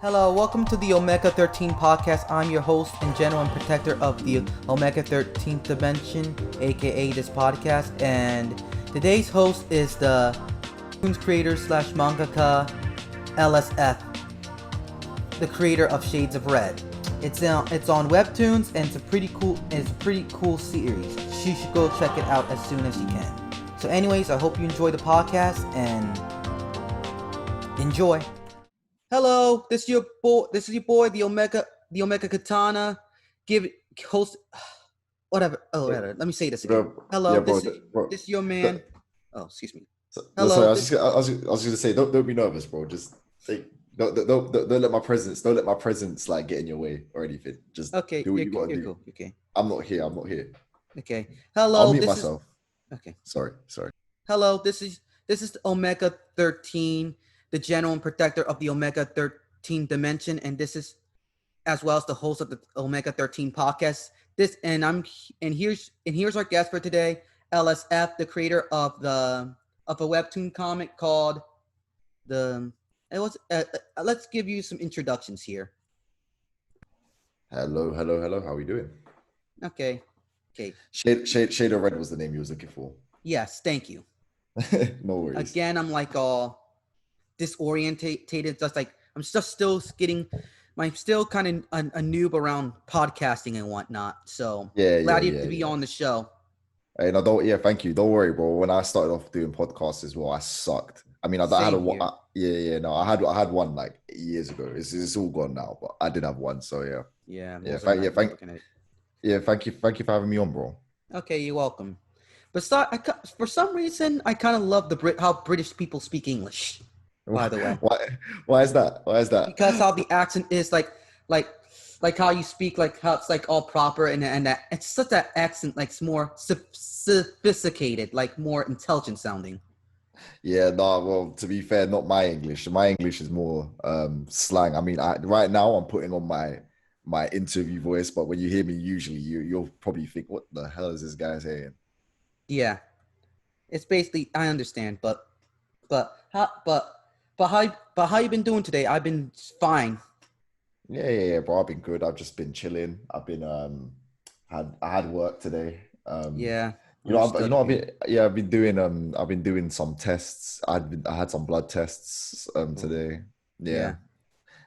Hello, welcome to the Omega 13 podcast. I'm your host and general and protector of the Omega 13th dimension, aka this podcast. And today's host is the Webtoon creator slash mangaka LSF, the creator of Shades of Red. It's on Webtoons and it's a pretty cool series. You should go check it out as soon as you can. So anyways, I hope you enjoy the podcast and enjoy. Hello, this is your boy, the Omega Katana. Host, whatever. Oh, whatever. Let me say this again. Hello, yeah, this is your man. Oh, excuse me. Hello. Hello. Sorry, I was going to say, don't be nervous, bro. Just don't let my presence like get in your way or anything. Just Okay, do what you got to do. Cool. Okay. I'm not here. Okay. Hello. I'll mute myself. Okay. Sorry. Hello. This is the Omega 13, the general and protector of the Omega 13 dimension, and this is as well as the host of the Omega 13 podcast. Here's our guest for today, LSF, the creator of a webtoon comic called let's give you some introductions here. Hello. How are we doing? Okay. Shade of Red was the name you was looking for. Yes, thank you. No worries. Again, I'm like all disorientated, just like I'm still kind of a noob around podcasting and whatnot. So glad to be on the show. Hey, no, thank you. Don't worry, bro. When I started off doing podcasts as well, I sucked. I mean, I had one like years ago. It's all gone now, but I did have one. So thank you for having me on, bro. Okay, you're welcome. But for some reason, I kind of love how British people speak English. By the way, why is that? Because how the accent is like how you speak, like how it's like all proper and that it's such that accent, like it's more sophisticated, like more intelligent sounding. Yeah, no. Well, to be fair, not my English. My English is more slang. I mean, right now I'm putting on my interview voice, but when you hear me, usually you'll probably think, "What the hell is this guy saying?" Yeah, it's basically I understand, but how you been doing today? I've been fine. Yeah, bro. I've been good. I've just been chilling. I've been I had work today. Yeah. I've been doing some tests. I had some blood tests today. Yeah.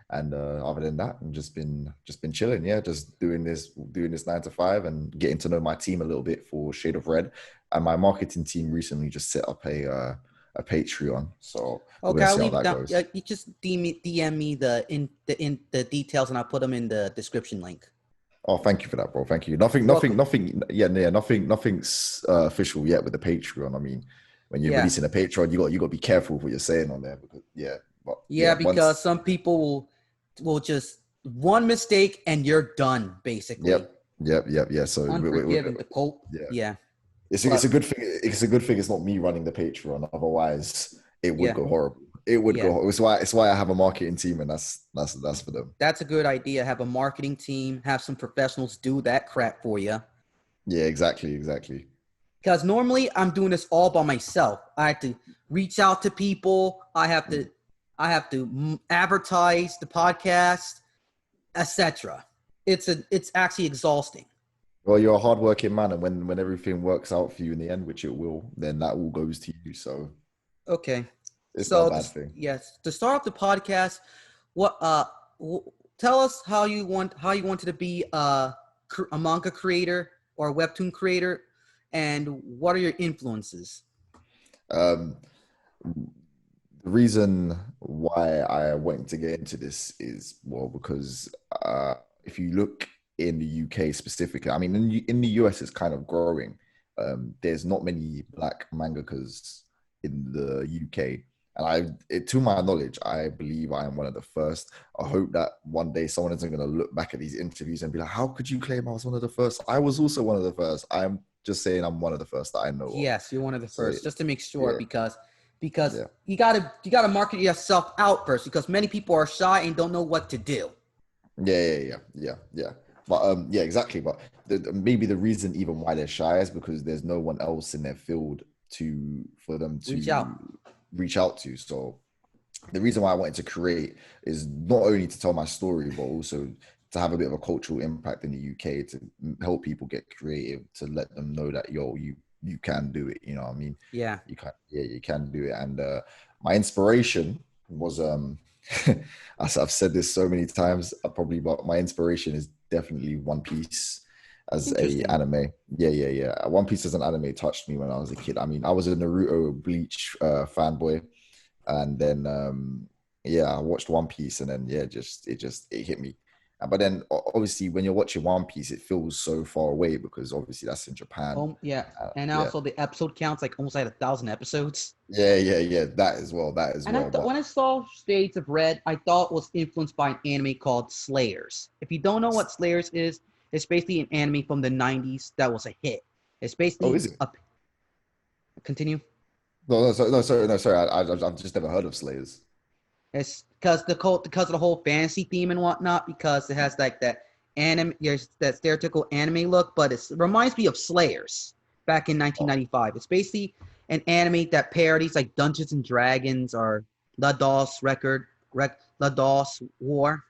And other than that, I've just been chilling. Yeah, just doing this 9 to 5 and getting to know my team a little bit for Shade of Red. And my marketing team recently just set up a Patreon. So okay, I'll leave it down. Yeah, you just DM me the details, and I'll put them in the description link. Oh, thank you for that, bro. Thank you. Nothing's official yet with the Patreon. I mean, when you're releasing a Patreon, you got to be careful with what you're saying on there because some people will just one mistake and you're done, basically. Yep. So unforgiven to quote. Yeah. It's a good thing. It's a good thing. It's not me running the Patreon. Otherwise, it would go horrible. It would go. It's why I have a marketing team, and that's for them. That's a good idea. Have a marketing team. Have some professionals do that crap for you. Yeah, exactly. Because normally I'm doing this all by myself. I have to reach out to people. I have to advertise the podcast, etc. It's actually exhausting. Well, you're a hardworking man, and when everything works out for you in the end, which it will, then that all goes to you. So, okay, it's not a bad thing. Yes, to start off the podcast, tell us how you wanted to be a manga creator or a webtoon creator, and what are your influences? The reason why I wanted to get into this is because if you look in the UK specifically, I mean, in the US, it's kind of growing. There's not many black mangakas in the UK, and to my knowledge, I believe I am one of the first. I hope that one day someone isn't going to look back at these interviews and be like, "How could you claim I was one of the first?" I was also one of the first. I'm just saying I'm one of the first that I know. Yes, you're one of the first, just to make sure, because you gotta market yourself out first, because many people are shy and don't know what to do. Yeah. But exactly. But maybe the reason even why they're shy is because there's no one else in their field for them to reach out to. So the reason why I wanted to create is not only to tell my story, but also to have a bit of a cultural impact in the UK, to help people get creative, to let them know that you can do it. You know what I mean? Yeah. You can, yeah, you can do it. And my inspiration was I've said this so many times, probably, but my inspiration is definitely One Piece as a Interesting. anime. Yeah. One Piece as an anime touched me when I was a kid. I mean, I was a Naruto Bleach fanboy, and then yeah, I watched One Piece, and then yeah, it hit me. But then obviously when you're watching One Piece, it feels so far away because obviously that's in Japan. Yeah, and Yeah, also the episode counts like almost like 1,000 episodes. yeah. That as And well. But when I saw Shades of Red, I thought it was influenced by an anime called Slayers. If you don't know what Slayers is, it's basically an anime from the '90s that was a hit. It's oh, basically is it? a continue. No, sorry. I've just never heard of Slayers. It's because of the whole fantasy theme and whatnot. Because it has like that anime, that stereotypical anime look, but it reminds me of Slayers back in Oh, 1995. It's basically an anime that parodies like Dungeons and Dragons or La DOS La DOS War.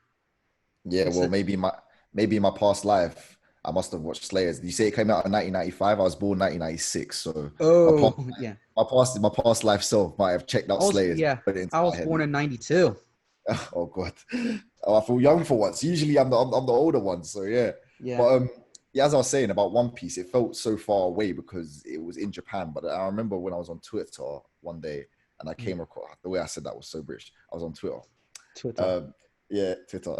yeah. It's Well, a, maybe in my past life, I must have watched Slayers. You say it came out in 1995. I was born 1996, so my past oh yeah. my past life self might have checked out Slayers, put it into I my was head. born in '92. Oh God. Oh, I feel young for once. Usually I'm the older one. So yeah. Yeah. But yeah, as I was saying about One Piece, it felt so far away because it was in Japan. But I remember when I was on Twitter one day and I Mm. came across the way I said that was so British. I was on Twitter. Twitter. Um yeah, Twitter.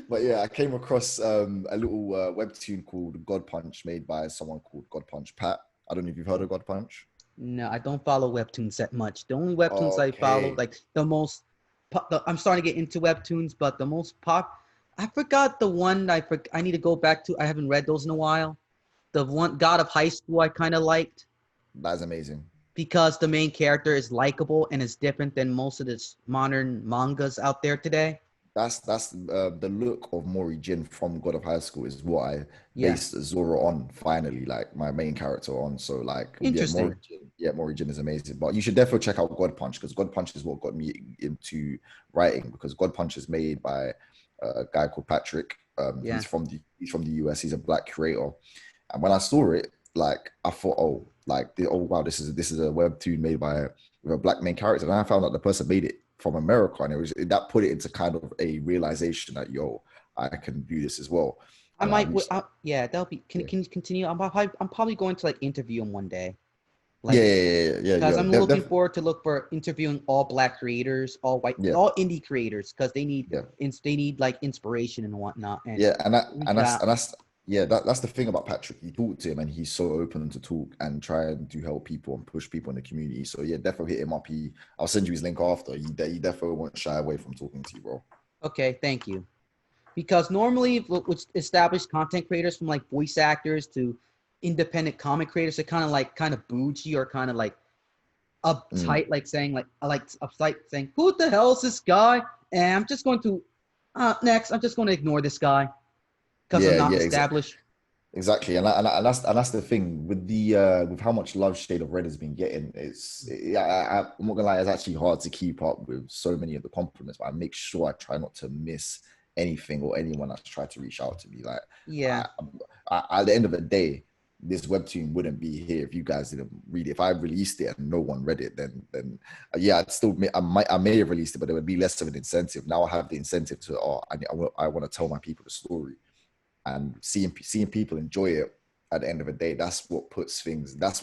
But yeah, I came across a little webtoon called God Punch made by someone called God Punch Pat. I don't know if you've heard of God Punch. No, I don't follow webtoons that much. The only webtoons I follow, Okay. like the most, I'm starting to get into webtoons, but the most I forgot the one I need to go back to. I haven't read those in a while. The one God of High School I kind of liked That's amazing. because the main character is likable and is different than most of this modern mangas out there today. That's the look of Mori Jin from God of High School is what I Yeah, based Zoro on finally, like my main character on. So like interesting. Mori Jin is amazing. But you should definitely check out God Punch because God Punch is what got me into writing because God Punch is made by a guy called Patrick. Yeah, He's from the US. He's a black creator. And when I saw it, like I thought, oh wow, this is a webtoon made by with a black main character. And I found out the person made it from America, and that put it into kind of a realization that I can do this as well. I And I might. reached, Yeah, that'll be. yeah, Can you continue? I'm probably going to like interview him one day. yeah, Like yeah, yeah, because yeah, I'm looking forward to look for interviewing all black creators, all white, yeah, all indie creators, because yeah. they need like inspiration and whatnot. And Yeah, reach out. that's yeah, that's the thing about Patrick. You talk to him and he's so open to talk and trying to help people and push people in the community. So yeah, definitely hit him up. I'll send you his link after. He definitely won't shy away from talking to you, bro. Okay, thank you. Because normally with established content creators from like voice actors to independent comic creators, they're kind of bougie or kind of like Mm, uptight, like saying like I like uptight saying, "Who the hell is this guy?" And I'm just going to next. I'm just going to ignore this guy because I'm yeah, not yeah, established. exactly. And that's the thing with the with how much love Shade of Red has been getting. Yeah, I'm not gonna lie, it's actually hard to keep up with so many of the compliments, but I make sure I try not to miss anything or anyone that's tried to reach out to me. Like Yeah, I, at the end of the day, this webtoon wouldn't be here if you guys didn't read it. If I released it and no one read it, then yeah, I may have released it, but there would be less of an incentive. Now I have the incentive to I want to tell my people the story, and seeing people enjoy it at the end of the day, that's what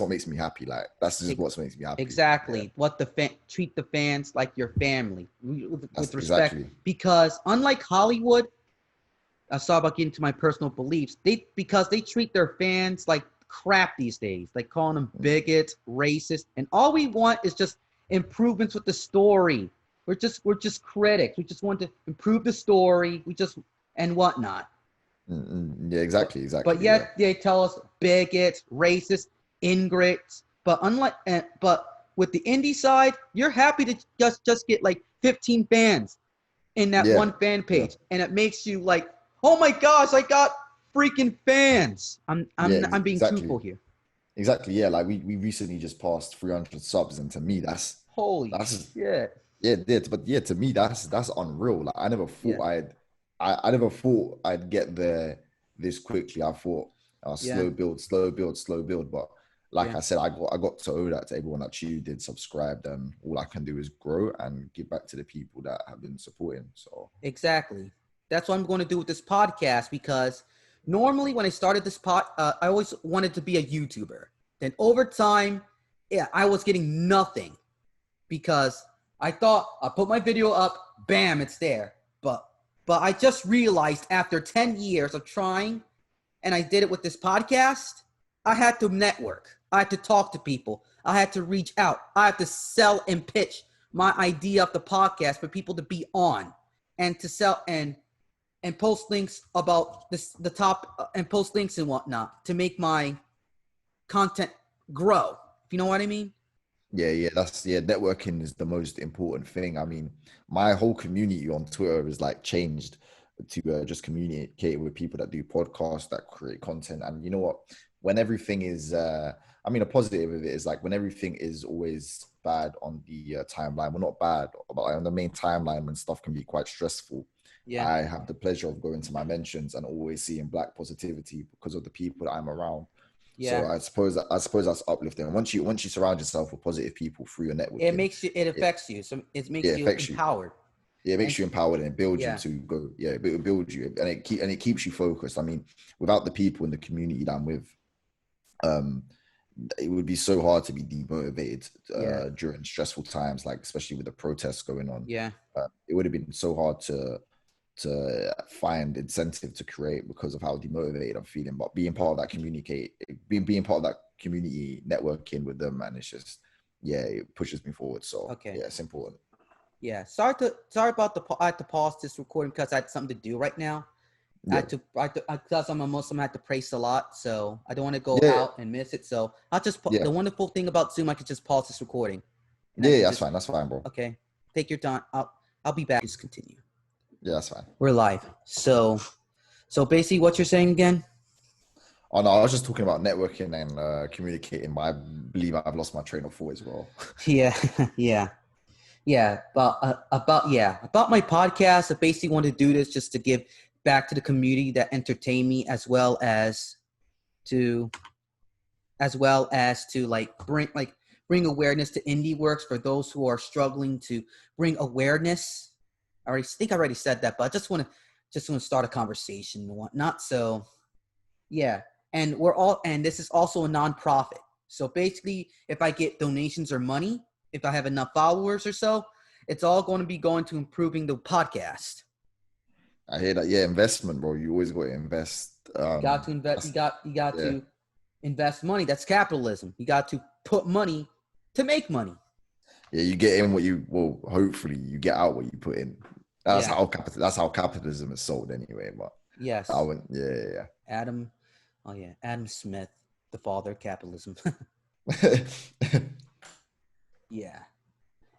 makes me happy. Like that's just what makes me happy. Yeah, exactly. What the treat the fans like your family with that's respect. exactly. Because unlike Hollywood, I saw about getting to my personal beliefs. Because they treat their fans like crap these days, like calling them bigots, racist, and all we want is just improvements with the story. We're just critics. We just want to improve the story. We just and whatnot. Yeah, But exactly, yeah. yet they tell us bigots, racist, ingrates. But with the indie side, you're happy to just get like 15 fans in that Yeah, one fan yeah, page, and it makes you like, oh my gosh, I got freaking fans. yeah, I'm being exactly. truthful here. Exactly, yeah. Like we recently just passed 300 subs, and to me, Holy that's shit. but yeah, to me that's unreal. Like I never thought Yeah, I never thought I'd get there this quickly. I thought yeah, slow build, slow build, slow build. But like yeah. I said, I got to owe that to everyone that tuned in, subscribed, and all I can do is grow and give back to the people that have been supporting. So Exactly. That's what I'm going to do with this podcast because normally when I started this I always wanted to be a YouTuber. Then over time, yeah, I was getting nothing because I thought I put my video up, bam, it's there. But I just realized after 10 years of trying, and I did it with this podcast, I had to network. I had to talk to people. I had to reach out. I had to sell and pitch my idea of the podcast for people to be on and to sell and post links about this the top and post links and whatnot to make my content grow. If you know what I mean? yeah, networking is the most important thing. I mean, my whole community on Twitter is like changed to just communicate with people that do podcasts, that create content. And you know what? When everything is, I mean, a positive of it is like when everything is always bad on the timeline. Well, not bad, but like on the main timeline when stuff can be quite stressful. Yeah, I have the pleasure of going to my mentions and always seeing black positivity because of the people that I'm around. So yeah. I suppose that's uplifting. And once you surround yourself with positive people through your networking, It it, affects you. So it yeah, makes it you affects you. empowered. Yeah, it And makes you empowered and it builds you yeah, to go. Yeah, it builds you and it keeps you focused. I mean, without the people in the community that I'm with, um, it would be so hard to be demotivated yeah, during stressful times, like especially with the protests going on. yeah, It would have been so hard to find incentive to create because of how demotivated I'm feeling. But being part of that being part of that community, networking with them, and it's just it pushes me forward. So okay. yeah, it's important. Yeah. Sorry about I had to pause this recording because I had something to do right now. Yeah, Because I'm a Muslim, I had to pray Salat, so I don't want to go yeah, out and miss it. So I'll just yeah, the wonderful thing about Zoom, I can just pause this recording, and I yeah. can That's just fine. That's fine, bro. okay, take your time. I'll be back. Just continue. Yeah, that's fine. We're live. So basically, what you're saying again? Oh no, I was just talking about networking and communicating, but I believe I've lost my train of thought as well. Yeah, yeah, yeah. About my podcast. I basically want to do this just to give back to the community that entertain me, to as well as to bring awareness to indie works for those who are struggling to bring awareness. I already said that, but I just want to start a conversation and whatnot. So yeah, and this is also a nonprofit. So basically, if I get donations or money, if I have enough followers or so, it's all going to be going to improving the podcast. I hear that. Yeah, investment, bro. You always got to invest. You got to invest. You got Yeah, to invest money. That's capitalism. You got to put money to make money. yeah. You get in what you well. Hopefully, you get out what you put in. Yeah. That's how capitalism is sold anyway. But I Yes. wouldn't. Yeah, Adam. Oh yeah, Adam Smith, the father of capitalism. yeah. Yeah.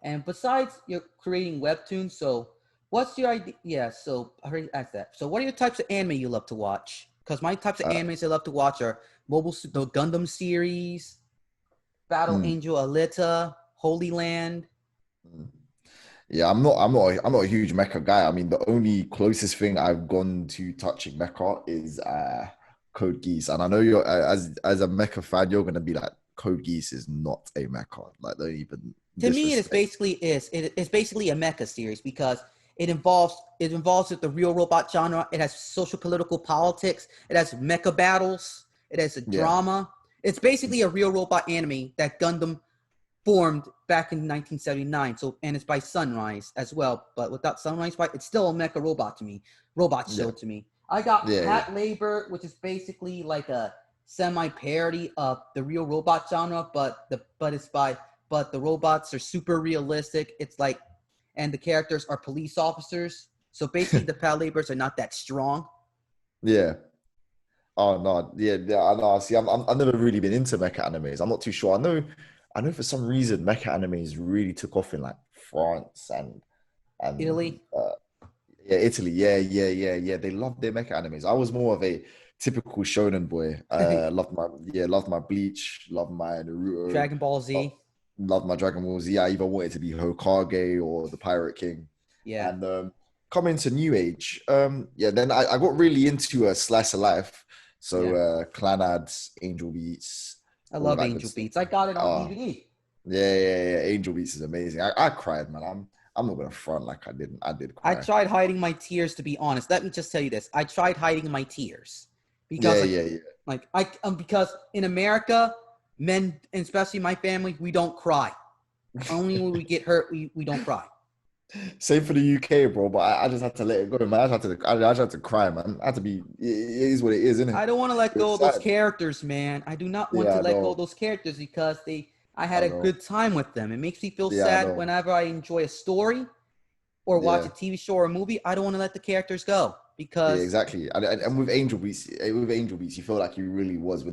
And besides you're creating webtoons, so what's your idea? Yeah, so I already asked that. So what are your types of anime you love to watch? Because my types of uh, animes I love to watch are the Gundam series, Battle mm, Angel Alita, Holy Land. mm. Yeah, I'm not a huge mecha guy. I mean, the only closest thing I've gone to touching mecha is Code Geass, and I know you're as a mecha fan, you're gonna be like, Code Geass is not a mecha. Like, don't even To me, disrespect. it's basically a mecha series because it involves with the real robot genre. It has social political politics. It has mecha battles. It has a Yeah, drama. It's basically a real robot anime that Gundam formed back in 1979. So, and it's by Sunrise as well. But without Sunrise, it's still a mecha robot to me. Robot yeah, show to me. I got yeah, Pat Labor, which is basically like a semi-parody of the real robot genre, but the robots are super realistic. It's like, and the characters are police officers. So basically, yeah, the Pat Labors are not that strong. yeah. Oh no, yeah. I know. See, I've never really been into mecha animes. I'm not too sure. I know for some reason mecha animes really took off in like France and Italy. yeah, Italy. Yeah. They love their mecha animes. I was more of a typical shonen boy. Loved my Bleach, loved my Naruto. Dragon Ball Z. Love my Dragon Ball Z. I either wanted to be Hokage or the Pirate King. Yeah, And coming to New Age, yeah, then I got really into a slice of life. So yeah. Clan Ads, Angel Beats, I all of love that good Angel stuff. Beats. I got it on Oh, DVD. yeah. Angel Beats is amazing. I cried, man. I'm not gonna front like I didn't. I did I cry. tried hiding my tears, to be honest. Let me just tell you this. I tried hiding my tears because Yeah. because in America, men, and especially my family, we don't cry. Only when we get hurt, we don't cry. Same for the UK, bro. But I just had to let it go, man. I just had to cry, man. I had to be. It is what it is, isn't it? I don't want to let It go was of those sad. characters, man. I do not want to Yeah, I let go know. of those characters because I had I a know. good time with them. It makes me feel Yeah, I sad know. whenever I enjoy a story or watch a Yeah. TV show or a movie. I don't want to let the characters go Yeah, because exactly. And with Angel Beats, you feel like you really was with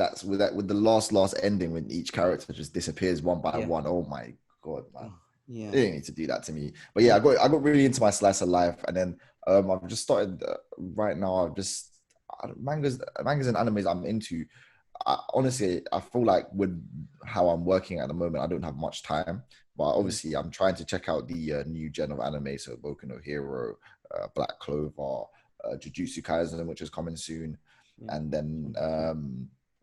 the last ending when each character just disappears one by yeah, one. Oh my god, man. yeah, They didn't need to do that to me. But yeah, and I got really into my slice of life, and then I've just started right now. Mangas and animes I'm into. Honestly, I feel like with how I'm working at the moment, I don't have much time. But mhm, obviously, I'm trying to check out the new gen of anime, so Boku no Hero, Black Clover, Jujutsu Kaisen, which is coming soon, yeah, and then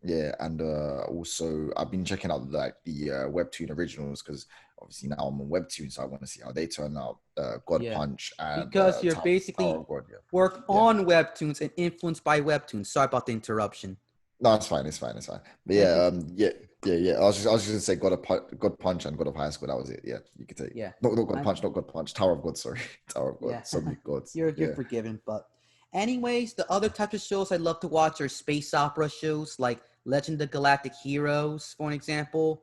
yeah, and also I've been checking out like the Webtoon originals because obviously now I'm on Webtoon, so I want to see how they turn out. God yeah. Punch and Because you're Tower basically of God. Yeah, work yeah. on webtoons and influenced by webtoons. Sorry about the interruption. No, it's fine. It's fine. But And yeah, it, yeah. I was just gonna say God Punch and God of High School. That was it. Yeah, you could take yeah, not God I'm Punch, not God Punch. Tower of God. Sorry, Tower of God. yeah. So many gods. You're Yeah. forgiven. But anyways, the other types of shows I love to watch are space opera shows like Legend of Galactic Heroes, for an example,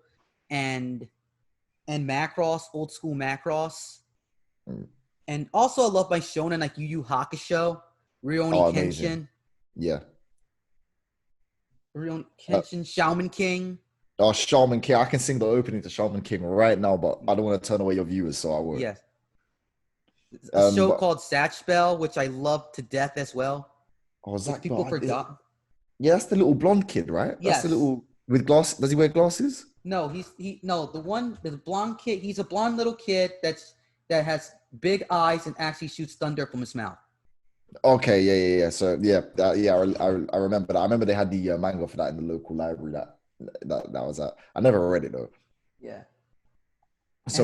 and Macross, old school Macross. Mm. And also I love my shonen like Yu Yu Hakusho, Oh, amazing. Yeah. Rurouni Uh, Kenshin, Shaman King. oh, Shaman King. I can sing the opening to Shaman King right now, but I don't want to turn away your viewers, so I won't. Yes. A show But called Satch Bell, which I love to death as well, oh, which Zach, people but forgot. yeah, that's the little blonde kid, right? That's the Yes. little with glass. Does he wear glasses? No, the blonde kid. He's a blonde little kid that has big eyes and actually shoots thunder from his mouth. Okay, yeah. So yeah, I remember that. I remember they had the manga for that in the local library. That was that. I never read it though. Yeah. And So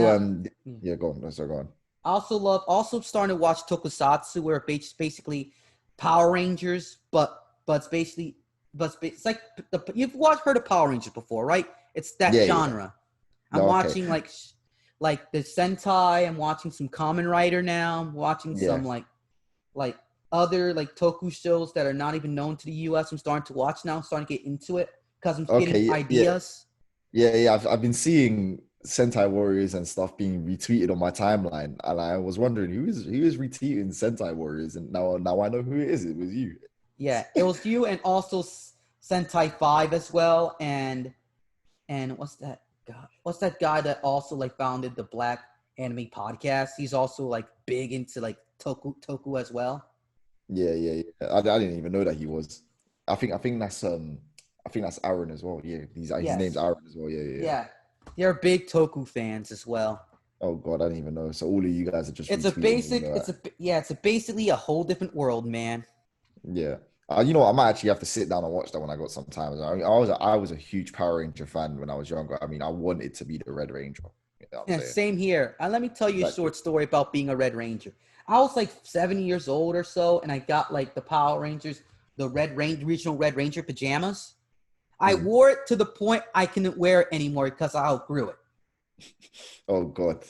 yeah, go on. So go on. also starting to watch Tokusatsu, where it's basically Power Rangers, but it's like you've heard of Power Rangers before, right? It's that Yeah. genre. I'm No, okay. watching like the Sentai. I'm watching some Kamen Rider now. I'm watching Yeah. some like other like Toku shows that are not even known to the U.S. I'm starting to watch now. I'm starting to get into it because I'm Okay. getting ideas. Yeah. I've been seeing Sentai Warriors and stuff being retweeted on my timeline, and I was wondering who is retweeting Sentai Warriors, and now I know who it is. It was you. Yeah, it was you and also Sentai 5 as well. And what's that guy? What's that guy that also like founded the Black Anime Podcast? He's also like big into like Toku as well. Yeah. I didn't even know that he was. I think that's Aaron as well. Yeah, his name's Yes. Aaron as well. Yeah. Yeah. They're big Toku fans as well. Oh God, I didn't even know. So all of you guys are just It's a retweeting all of basic, that. it's a basically a whole different world, man. Yeah. You know what? I might actually have to sit down and watch that when I got some time. I was a huge Power Ranger fan when I was younger. I mean, I wanted to be the Red Ranger. You know what I'm Yeah, saying? same here. Let me tell you a Exactly. short story about being a Red Ranger. I was like 7 years old or so, and I got like the Power Rangers, the regional Red Ranger pajamas. I Mm. wore it to the point I couldn't wear it anymore because I outgrew it. Oh God.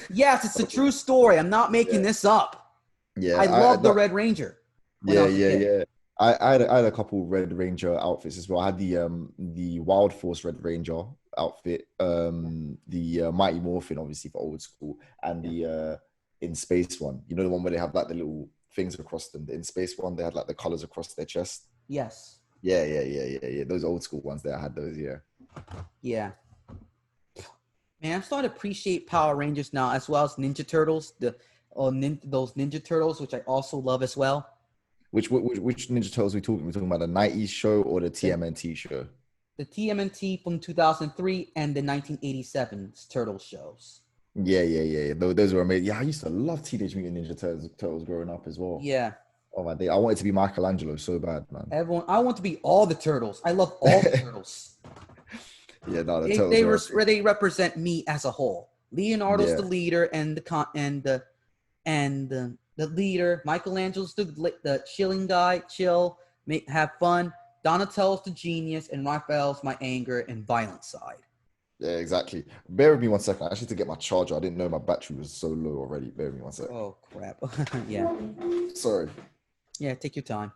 Yes, it's a Oh, true story. I'm not making yeah. this up. Yeah. I I loved the no, Red Ranger when I yeah, was a yeah, kid. yeah. I had a couple Red Ranger outfits as well. I had the Wild Force Red Ranger outfit, Yeah, the Mighty Morphin, obviously for old school, and yeah. the In Space one. You know the one where they have like the little things across them. The In Space one, they had like the colors across their chest. Yes. Yeah. Those old school ones there, I had those. Yeah. Yeah. Man, I'm starting to appreciate Power Rangers now, as well as Ninja Turtles. Those Ninja Turtles, which I also love as well. Which Ninja Turtles we talking? We're talking about the '90s show or the The TMNT show? the TMNT from 2003 and the 1987 Turtle shows. Yeah. Those were amazing. Yeah, I used to love Teenage Mutant Ninja Turtles growing up as well. Yeah. Oh my day, I wanted to be Michelangelo so bad, man. I want to be all the turtles. I love all the turtles. Yeah, no, the turtles were They represent me as a whole. Leonardo's yeah, the leader and the leader. Michelangelo's the chilling guy, chill, have fun. Donatello's the genius, and Raphael's my anger and violent side. yeah, exactly. Bear with me 1 second. I actually to get my charger. I didn't know my battery was so low already. Bear with me 1 second. Oh crap! Yeah. Sorry. Yeah, take your time.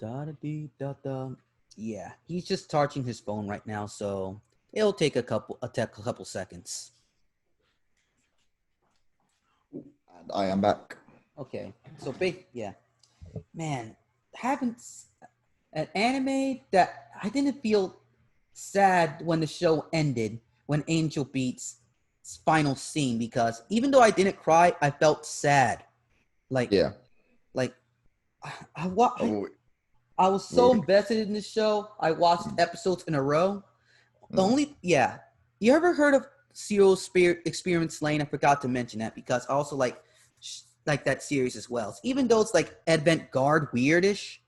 Da-da-dee-da-da. Yeah, he's just charging his phone right now, so it'll take a couple seconds. And I am back. Okay, so yeah, man, haven't an anime that I didn't feel sad when the show ended when Angel beats final scene, because even though I didn't cry, I felt sad. Like Yeah. like I Oh, was so invested in the show. I watched episodes in a row. You ever heard of Zero Spirit Experience Lane? I forgot to mention that because I also like that series as well. So even though it's like avant-garde weirdish.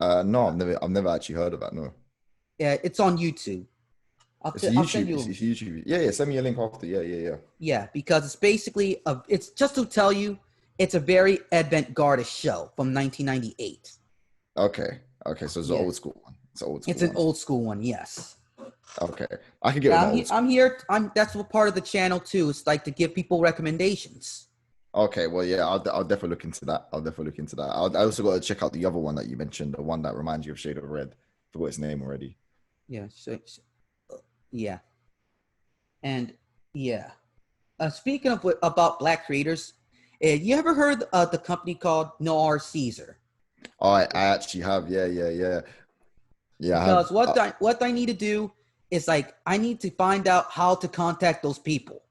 no, I've never actually heard of that. No. Yeah, it's on YouTube. It's YouTube. Yeah, send me a link after. Yeah. Yeah, because it's basically it's just to tell you, it's a very avant-garde show from 1998. Okay, so it's an old school one. It's an old school one, yes. Okay, I can get that. I'm here. That's what part of the channel too. It's like to give people recommendations. Okay, well, yeah, I'll definitely look into that. I also got to check out the other one that you mentioned, the one that reminds you of Shade of Red. I forgot its name already. Yeah. Yeah. And yeah. Speaking of about Black creators, you ever heard of the company called Noir Caesar? Oh, I actually have. Yeah. Because what I need to do is like I need to find out how to contact those people,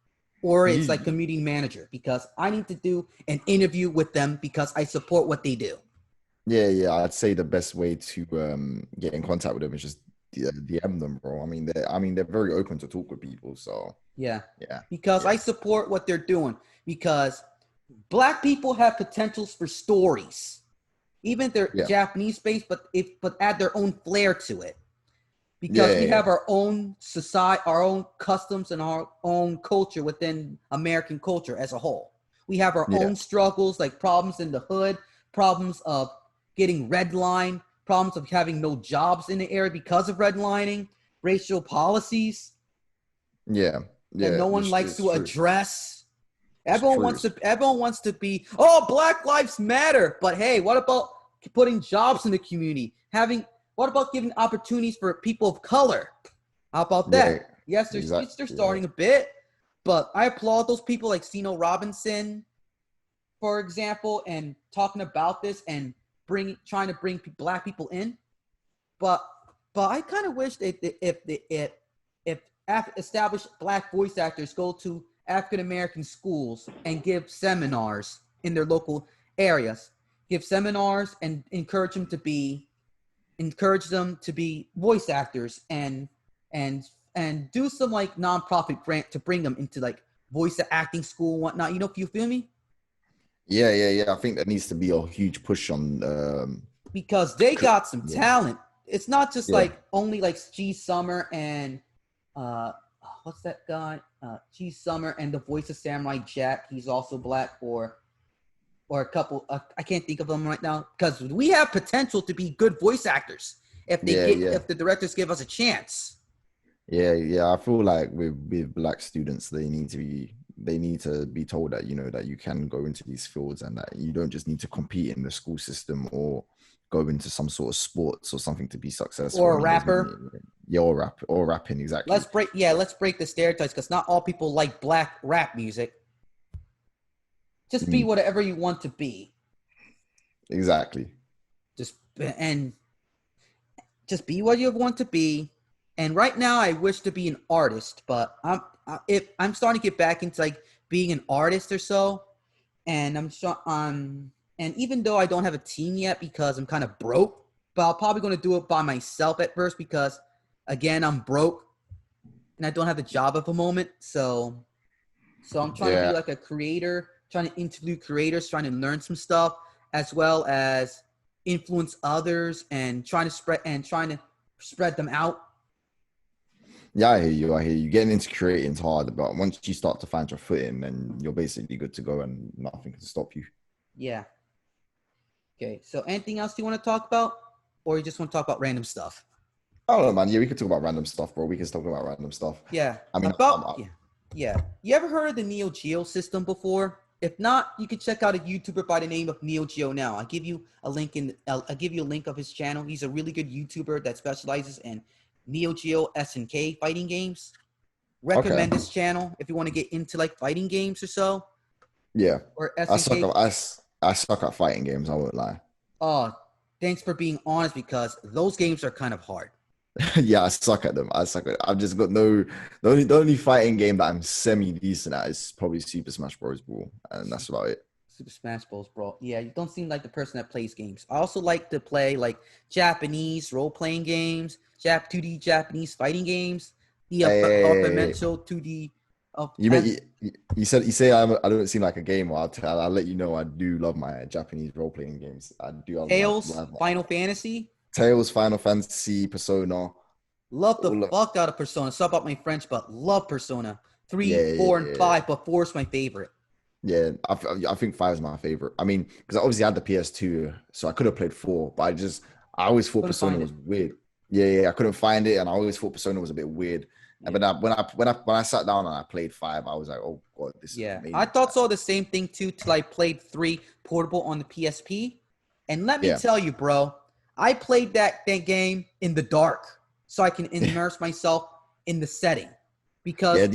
or it's like community manager, because I need to do an interview with them because I support what they do. Yeah. I'd say the best way to get in contact with them is just DM them, bro. I mean, they're very open to talk with people. So yeah. Because I support what they're doing, because Black people have potentials for stories, even if they're Japanese based, but add their own flair to it. Because we have our own society, our own customs, and our own culture within American culture as a whole. We have our own struggles, like problems in the hood, problems of getting redlined, problems of having no jobs in the area because of redlining, racial policies. Yeah. That no one likes to address. Everyone wants to be, oh, Black Lives Matter. But hey, what about putting jobs in the community? What about giving opportunities for people of color? How about that? Yes, they're starting a bit, but I applaud those people like Sino Robinson, for example, and talking about this and trying to bring Black people in. But I kind of wish if established Black voice actors go to African American schools and give seminars in their local areas, give seminars and encourage them to be voice actors and do some like nonprofit grant to bring them into like voice acting school and whatnot. If you feel me? Yeah. I think there needs to be a huge push on because they got some talent. It's not just like only like G Summer and what's that guy? G Summer and the voice of Samurai Jack. He's also Black, or a couple. I can't think of them right now, because we have potential to be good voice actors if the directors give us a chance. Yeah. I feel like with Black students, they need to be told that that you can go into these fields and that you don't just need to compete in the school system or go into some sort of sports or something to be successful. Or a rapper. Or rapping, exactly. Let's break the stereotypes, because not all people like Black rap music. just be whatever you want to be. Exactly. Just be what you want to be. And right now, I wish to be an artist, but I'm starting to get back into like being an artist or so. And and even though I don't have a team yet because I'm kind of broke, but I'm probably going to do it by myself at first because, again, I'm broke and I don't have a job at the moment. So I'm trying to be like a creator, trying to interview creators, trying to learn some stuff, as well as influence others and trying to spread them out. Yeah, I hear you. I hear you. Getting into creating is hard, but once you start to find your footing, then you're basically good to go, and nothing can stop you. Yeah. Okay. So anything else you want to talk about, or you just want to talk about random stuff? I don't know, man. Yeah, we could talk about random stuff, bro. We can talk about random stuff. Yeah. I mean, Yeah. You ever heard of the Neo Geo system before? If not, you can check out a YouTuber by the name of Neo Geo now. I'll give you a link of his channel. He's a really good YouTuber that specializes in Neo Geo SNK fighting games. Recommend this channel if you want to get into like fighting games or so. Yeah. Or SNK. I suck at fighting games, I won't lie. Oh, thanks for being honest because those games are kind of hard. Yeah, I suck at them. I've just got the only fighting game that I'm semi decent at is probably Super Smash Bros. Brawl, and that's about it. Super Smash Bros. Bro. Yeah, you don't seem like the person that plays games. I also like to play like Japanese role-playing games, 2D Japanese fighting games, the aforementioned 2D. You say I don't seem like a gamer. I'll let you know I do love my Japanese role-playing games. I do. Tales, Final Fantasy. Tales, Final Fantasy, Persona. Love the fuck out of Persona. Sorry about my French, but love Persona 3, 4, and 5. But 4 is my favorite. Yeah, I think 5 is my favorite. I mean, because I obviously had the PS2, so I could have played 4, but I always thought Persona was weird. Yeah, I couldn't find it, and I always thought Persona was a bit weird. Yeah. But when I sat down and I played 5, I was like, oh god, this is amazing. I thought so the same thing too till I played 3 portable on the PSP, and let me tell you, bro, I played that game in the dark so I can immerse myself in the setting because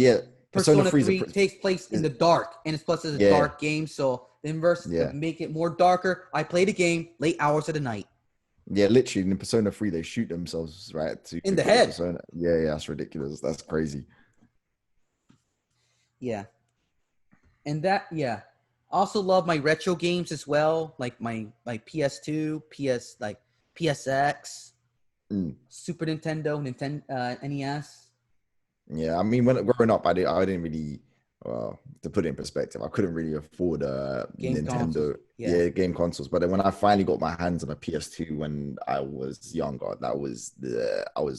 Persona 3 takes place in the dark, and it's plus it's a dark game, so the inverse to make it more darker. I play the game late hours of the night. Yeah, literally in Persona 3, they shoot themselves in the head. Persona. Yeah, that's ridiculous. That's crazy. Yeah, and I also love my retro games as well, like my PS2, PSX, Super Nintendo, NES. Yeah, I mean, when growing up, I didn't really, to put it in perspective, I couldn't really afford Nintendo, game consoles. But then when I finally got my hands on a PS2 when I was younger, I was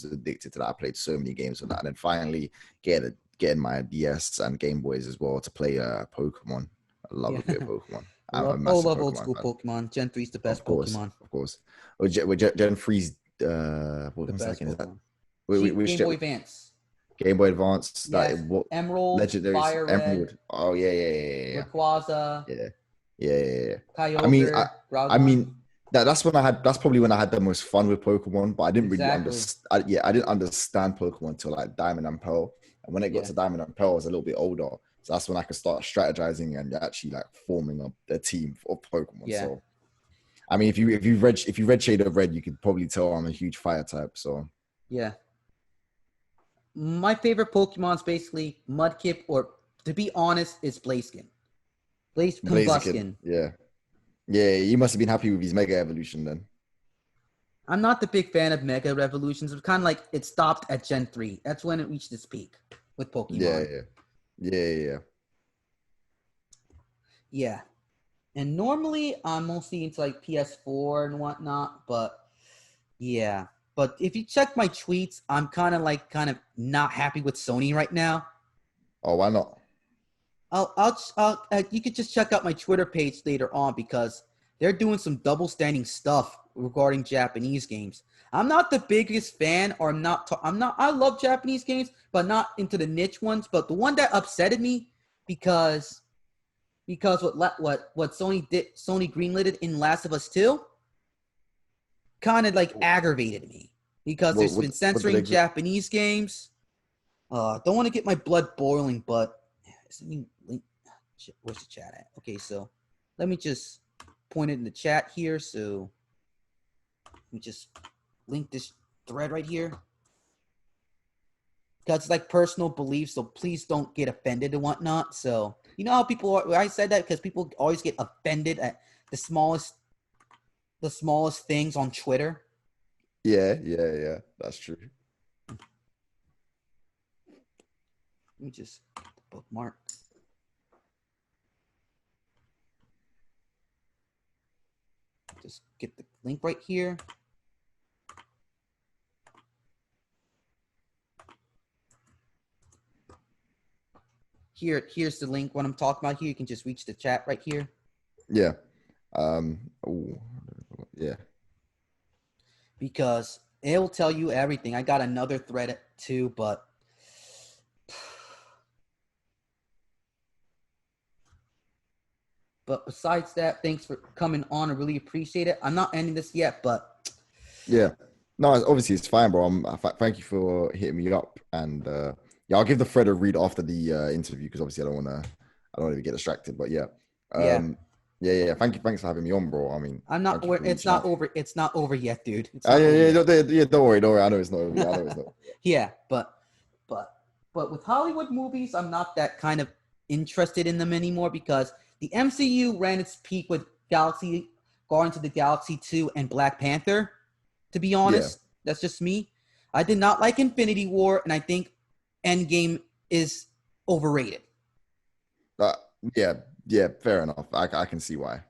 addicted to that. I played so many games with that, and then finally getting my DS and Game Boys as well to play Pokemon. I love a bit of Pokemon. I love old school Pokemon. Gen 3 is the best Pokemon. Of course. Gen 3's what was second is that? Game Boy Advance. Game Boy Advance, Emerald, Legendary, Fire Emerald. Red, Oh yeah. Rayquaza. Yeah. Kyogre, I mean, that's probably when I had the most fun with Pokemon, but I didn't really understand. I didn't understand Pokemon until like Diamond and Pearl, and when it got to Diamond and Pearl, I was a little bit older, so that's when I could start strategizing and actually like forming up a team of Pokemon. Yeah. So, I mean, if you read Shade of Red, you could probably tell I'm a huge fire type. So yeah. My favorite Pokemon is basically Mudkip, or to be honest, it's Blaziken. Blaziken. Yeah, you must have been happy with his Mega Evolution then. I'm not the big fan of Mega Evolutions. It's kind of like it stopped at Gen 3. That's when it reached its peak with Pokemon. Yeah. And normally I'm mostly into like PS4 and whatnot, but yeah. But if you check my tweets, I'm kind of not happy with Sony right now. Oh, why not? You could just check out my Twitter page later on because they're doing some double standing stuff regarding Japanese games. I'm not the biggest fan, or I love Japanese games, but not into the niche ones. But the one that upsetted me because what Sony greenlit in Last of Us 2 kind of like aggravated me because there's been censoring Japanese games. Don't want to get my blood boiling, but Where's the chat at? Okay, so let me just point it in the chat here. So let me just link this thread right here. Because it's like personal beliefs, so please don't get offended and whatnot. So you know how people are, I said that because people always get offended at the smallest things on Twitter. Yeah. That's true. Let me just bookmark. Just get the link right here. Here's the link. What I'm talking about here, you can just reach the chat right here. Yeah. Yeah. Because it will tell you everything. I got another thread too, but besides that, thanks for coming on. I really appreciate it. I'm not ending this yet, but Yeah. No, obviously it's fine, bro. Thank you for hitting me up, and yeah, I'll give the thread a read after the interview because obviously I don't want to get distracted. But yeah, yeah. yeah. Thanks for having me on, bro. I mean, I'm not. thank you for It's reaching not out. over. It's not over yet, dude. It's Yeah, not over yet. don't worry. I know it's not over yet. I know it's not. Yeah, but with Hollywood movies, I'm not that kind of interested in them anymore because the MCU ran its peak with Guardians of the Galaxy 2 and Black Panther. To be honest, that's just me. I did not like Infinity War, and I think Endgame is overrated. Uh, yeah, fair enough. I can see why.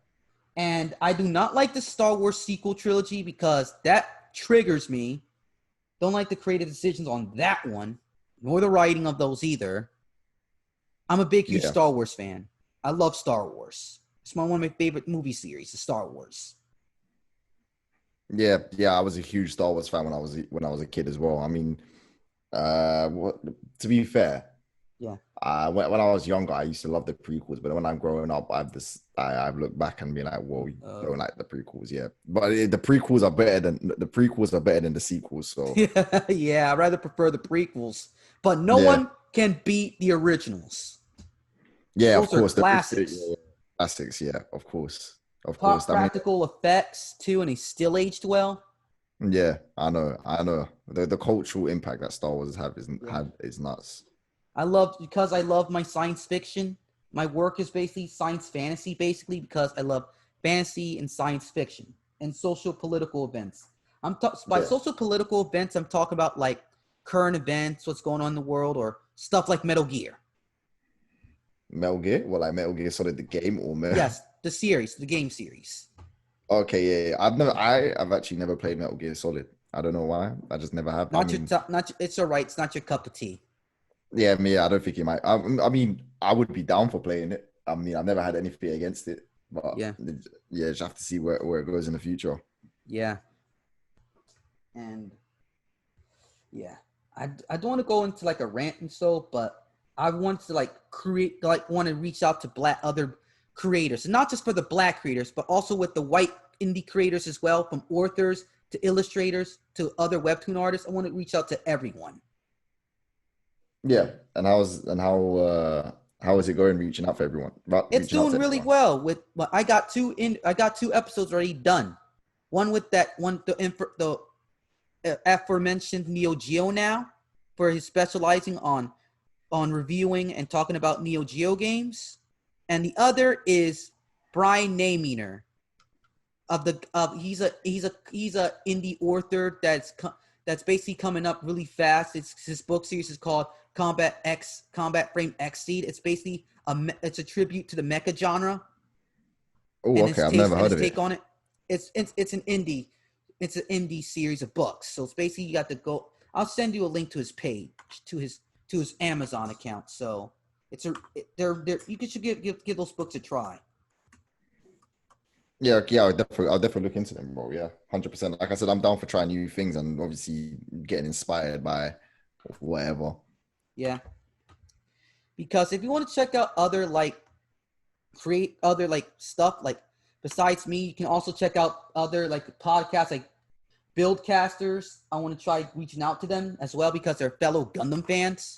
And I do not like the Star Wars sequel trilogy because that triggers me. Don't like the creative decisions on that one, nor the writing of those either. I'm a big, huge Star Wars fan. I love Star Wars. It's one of my favorite movie series, the Star Wars. Yeah. I was a huge Star Wars fan when I was a kid as well. I mean, to be fair, yeah. When I was younger, I used to love the prequels, but when I'm growing up, I've looked back and been like, "Whoa, you don't like the prequels, yeah." But the prequels are better than the sequels. So yeah, I rather prefer the prequels, but no one can beat the originals. Yeah, those of course, are classics. Classics, yeah, of course. Practical effects too, and they still aged well. Yeah, I know. The cultural impact that Star Wars is nuts. I love my science fiction. My work is basically science fantasy, basically because I love fantasy and science fiction and social political events. By social political events, I'm talking about like current events, what's going on in the world, or stuff like Metal Gear. Metal Gear? Well, like Metal Gear Solid, the game, or Yes, the game series. Okay, yeah. I've actually never played Metal Gear Solid. I don't know why. I just never have. It's all right. It's not your cup of tea. Yeah, I don't think he might. I mean, I would be down for playing it. I mean, I've never had anything against it, but yeah, just have to see where it goes in the future. Yeah, and yeah, I don't want to go into like a rant and so, but I want to want to reach out to other creators, and not just for the Black creators, but also with the white indie creators as well, from authors to illustrators to other webtoon artists. I want to reach out to everyone. Yeah, and how is it going reaching out for everyone? It's doing really well. I got two episodes already done. One with the aforementioned Neo Geo now, for his specializing on reviewing and talking about Neo Geo games, and the other is Brian Naminer he's a indie author that's basically coming up really fast. His book series is called Combat Frame Xseed. It's basically it's a tribute to the mecha genre. Oh, okay. I've never heard of it. Take on it. It's an indie series of books. So it's basically you got to go. I'll send you a link to his page, to his Amazon account. So you should give those books a try. Yeah, I'll definitely look into them, bro. Yeah, 100%. Like I said, I'm down for trying new things and obviously getting inspired by whatever. Yeah, because if you want to check out other stuff like besides me, you can also check out other like podcasts like Buildcasters. I want to try reaching out to them as well because they're fellow Gundam fans.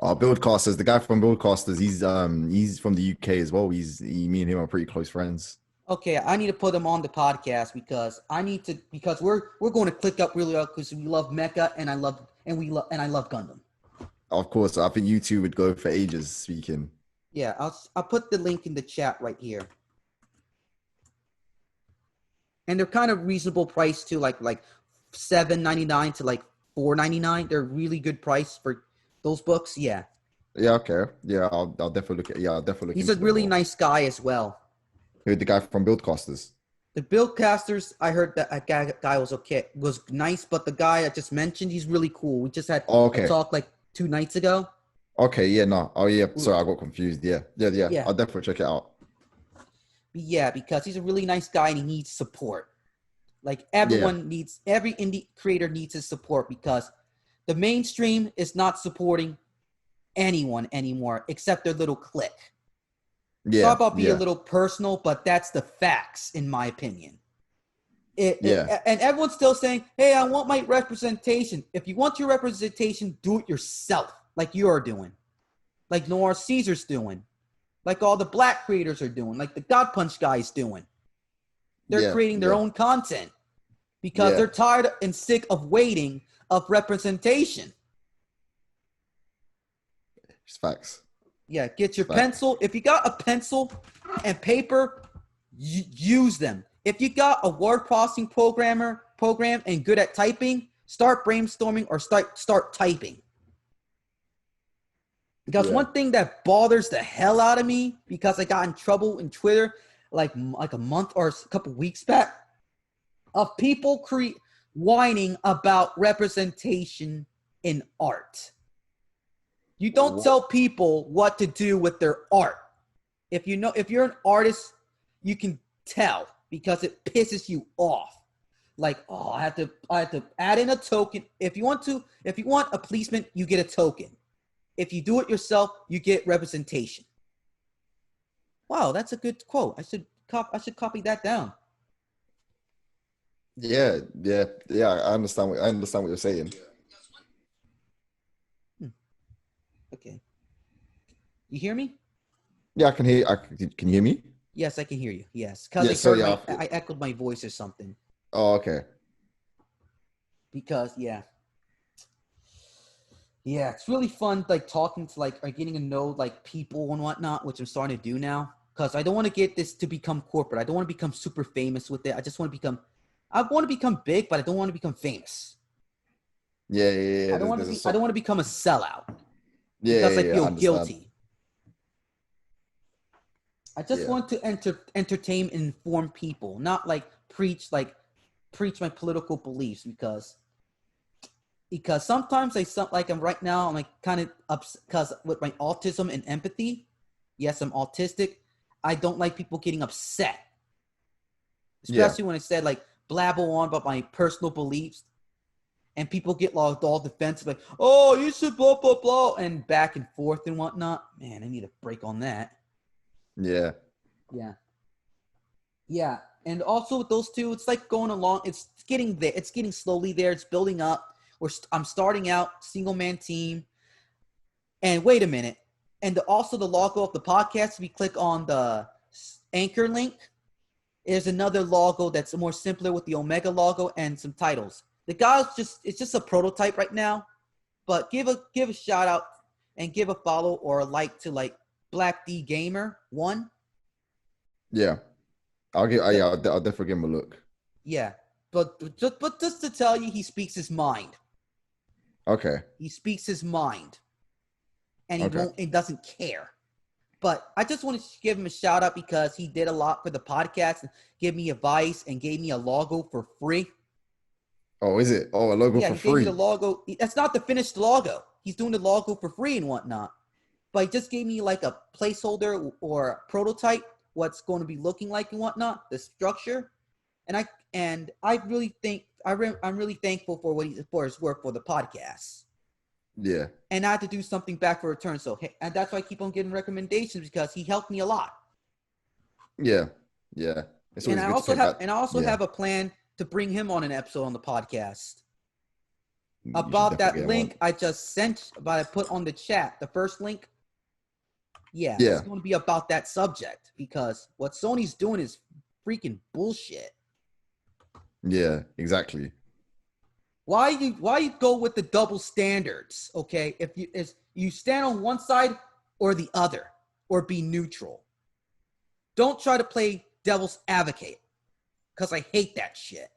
Buildcasters, the guy from Buildcasters, he's from the UK as well. Me and him are pretty close friends. Okay, I need to put him on the podcast because we're going to click up really well because we love Mecha and I love Gundam. Of course, I think you two would go for ages speaking. Yeah, I'll put the link in the chat right here. And they're kind of reasonable price too, like $7.99 to like $4.99. They're really good price for those books. Yeah. Yeah, okay. Yeah, I'll definitely look at. Yeah, I'll definitely look. He's a really nice guy as well. Who, the guy from Buildcasters? The Buildcasters, I heard that a guy was okay, was nice, but the guy I just mentioned, he's really cool. We just had a talk like 2 nights ago. Okay, yeah, no. Oh yeah, sorry, I got confused. Yeah. I'll definitely check it out. Yeah, because he's a really nice guy and he needs support. Like every indie creator needs his support because the mainstream is not supporting anyone anymore except their little clique. Yeah. Sorry about being a little personal, but that's the facts in my opinion. And everyone's still saying, hey, I want my representation. If you want your representation, do it yourself, like you're doing. Like Noir Caesar's doing. Like all the black creators are doing. Like the God Punch guy's doing. They're creating their own content. Because they're tired and sick of waiting of representation. It's facts. Yeah, get your pencil. If you got a pencil and paper, use them. If you got a word processing program and good at typing, start brainstorming or start typing. Because one thing that bothers the hell out of me, because I got in trouble in Twitter like a month or a couple weeks back, of people whining about representation in art. You don't tell people what to do with their art. If you're an artist, you can tell because it pisses you off. Like, oh, I have to add in a token. If you want a placement, you get a token. If you do it yourself, you get representation. Wow, that's a good quote. I should copy that down. Yeah. I understand what you're saying. Okay. You hear me? Yeah, I can hear. Can you hear me? Yes, I can hear you. Yes, because I echoed my voice or something. Oh, okay. Because it's really fun, like talking to or getting to know like people and whatnot, which I'm starting to do now. Because I don't want to get this to become corporate. I don't want to become super famous with it. I want to become big, but I don't want to become famous. Yeah. I don't want to become a sellout. Yeah, because I feel guilty. I just want to entertain and inform people, not preach my political beliefs because sometimes I'm right now, I'm kind of upset because with my autism and empathy, yes, I'm autistic. I don't like people getting upset, especially when I said blabble on about my personal beliefs. And people get all defensive, like, oh, you should blah, blah, blah, and back and forth and whatnot. Man, I need a break on that. Yeah. And also with those two, it's going along. It's getting there. It's getting slowly there. It's building up. I'm starting out single man team. And wait a minute. And also the logo of the podcast, if you click on the anchor link, there's another logo that's more simpler with the Omega logo and some titles. The guy's it's just a prototype right now, but give a shout out and give a follow or a like to Black D Gamer 1. Yeah. I'll definitely give him a look. Yeah. But just to tell you, he speaks his mind. Okay. He speaks his mind. And he doesn't care. But I just wanted to give him a shout out because he did a lot for the podcast and gave me advice and gave me a logo for free. Oh, is it? Oh, a logo for free? Yeah, he gave me the logo. That's not the finished logo. He's doing the logo for free and whatnot. But he just gave me a placeholder or a prototype, what's going to be looking like and whatnot, the structure. And I really think I'm really thankful for his work for the podcast. Yeah. And I had to do something back for return. So and that's why I keep on getting recommendations because he helped me a lot. Yeah. And I also have a plan to bring him on an episode on the podcast. You should About definitely that get him on. link I just sent, but I put on the chat, the first link. Yeah, Yeah. it's going to be about that subject because what Sony's doing is freaking bullshit. Yeah, exactly. Why you go with the double standards? Okay, if you stand on one side or the other, or be neutral. Don't try to play devil's advocate, because I hate that shit.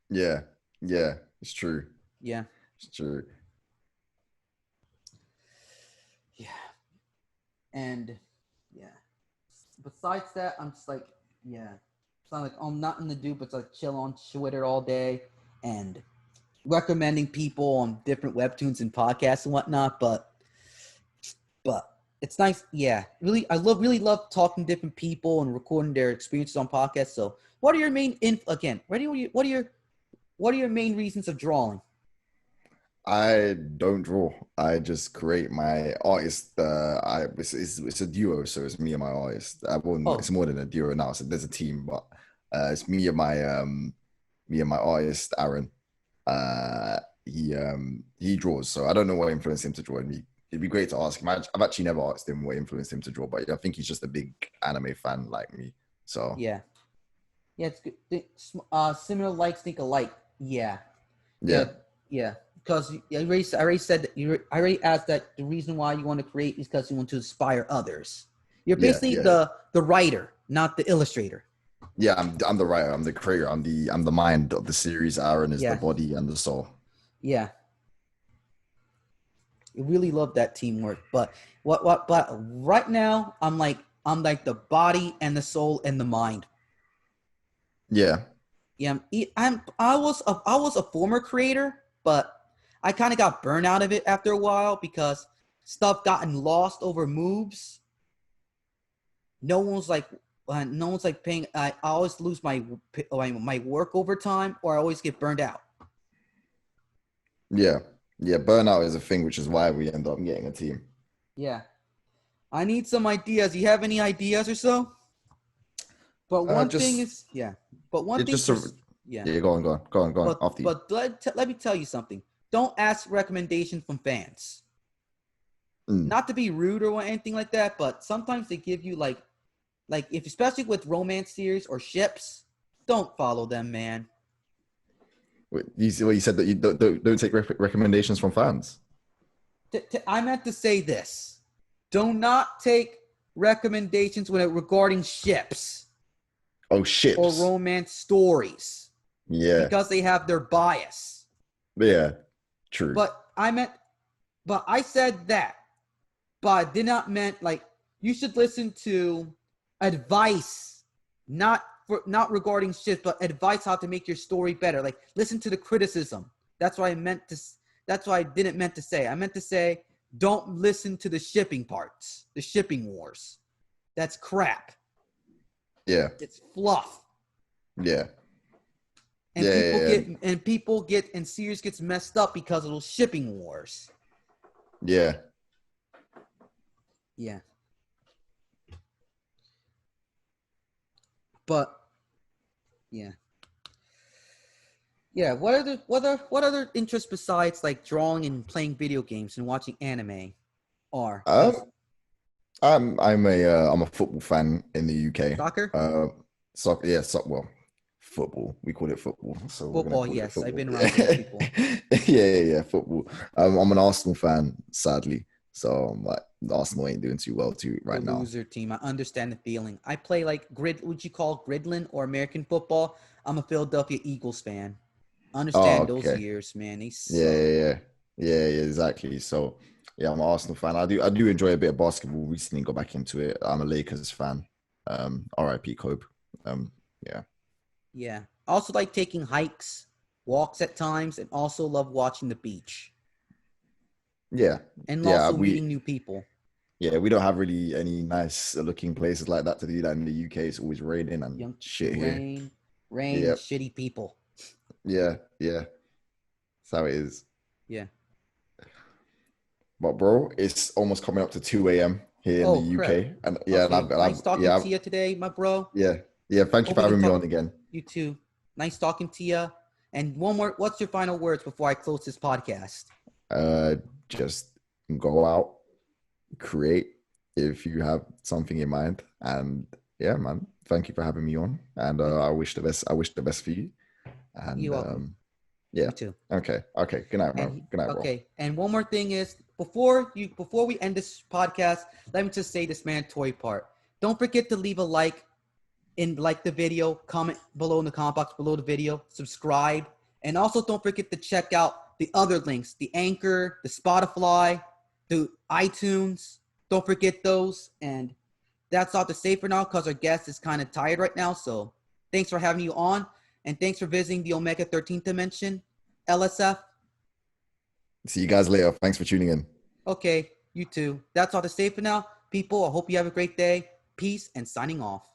Yeah. Yeah. It's true. Yeah. It's true. Yeah. And yeah. Besides that, I'm just like, yeah. It's not like I'm nothing to do but like chill on Twitter all day and recommending people on different webtoons and podcasts and whatnot. But it's nice. Yeah. Really, I really love talking to different people and recording their experiences on podcasts. So what are your main what are your main reasons of drawing? I don't draw. I just create my artist. It's a duo, so it's me and my artist. Oh, It's more than a duo now. So there's a team, but it's me and my artist Aaron. He draws, so I don't know what influenced him to draw. And it'd be great to ask him. I've actually never asked him what influenced him to draw, but I think he's just a big anime fan like me. So yeah. Yeah, it's good. Similar likes think alike. Yeah. yeah, Yeah. Yeah. Because I already said that I already asked that the reason why you want to create is because you want to inspire others. You're yeah, basically yeah, the writer, not the illustrator. yeah. I'm the writer. I'm the creator. I'm the mind of the series. Aaron is the Yeah. body and the soul. Yeah. I really love that teamwork. But but right now I'm like the body and the soul and the mind. Yeah, Yeah, I was a former creator, but I kind of got burned out of it after a while because stuff gotten lost over moves. No one's like paying. I always lose my work over time, or I always get burned out. yeah, yeah. Burnout is a thing, which is why we end up getting a team. Yeah, I need some ideas. You have any ideas or so? But one thing Just is, yeah. But one it thing just for a, yeah. yeah. Go on. After you. But let me tell you something. Don't ask recommendations from fans. Mm. Not to be rude or anything like that, but sometimes they give you like if especially with romance series or ships, don't follow them, man. You said that you don't take recommendations from fans. I meant to say this: do not take recommendations when regarding ships Oh, or ships. romance stories Yeah, because they have their bias. yeah, true. But I said that, but I did not meant like you should listen to advice, not regarding shit, but advice how to make your story better. Like listen to the criticism. That's what I meant to. That's what I didn't meant to say. I meant to say don't listen to the shipping parts, the shipping wars. That's crap. Yeah, It's fluff. yeah, And yeah, people get and series gets messed up because of those shipping wars. yeah. Yeah. But yeah. Yeah, what other interests besides like drawing and playing video games and watching anime are? Um, Because I'm a football fan in the UK. soccer, Soccer, yeah, well, football. We call it football, so we're gonna football, call it yes, I've football. been around those people. Yeah, football. I'm an Arsenal fan, sadly. So like, Arsenal ain't doing too well too The right now. loser team. I understand the feeling. I play like would you call gridlin or American football? I'm a Philadelphia Eagles fan. Oh, Understand those okay. years, man. They Yeah, suck. yeah, yeah, yeah, yeah, exactly. So, yeah, I'm an Arsenal fan. I do enjoy a bit of basketball. Recently, got back into it. I'm a Lakers fan. R.I.P. Kobe. Yeah, Yeah. I also like taking hikes, walks at times, and also love watching the beach. yeah, And yeah. also meeting new people. We don't have really any nice looking places like that to do that in the UK. It's always raining and Young shit here. rain, Yeah, and shitty people. yeah, yeah. That's how it is. Yeah. But bro, it's almost coming up to 2 a.m. here in the Oh crap. UK, and yeah, Okay. Nice talking yeah, to you today, my bro. yeah, yeah. Thank you Hope for we can having me talk on again. you too. Nice talking to you. And one more, what's your final words before I close this podcast? Just go out, create if you have something in mind. And yeah, man, thank you for having me on. And I wish the best. I wish the best for you. And You're welcome. yeah. You too. Okay. Okay. Good night, man. And Good night, bro. okay, and one more thing is before we end this podcast, let me just say this mandatory part. Don't forget to leave a like the video, comment below in the comment box below the video, subscribe, and also don't forget to check out the other links, the Anchor, the Spotify, the iTunes. Don't forget those. And that's all to say for now because our guest is kind of tired right now. So thanks for having you on, and thanks for visiting the Omega 13th Dimension, LSF. See you guys later. Thanks for tuning in. Okay, you too. That's all to say for now. People, I hope you have a great day. Peace and signing off.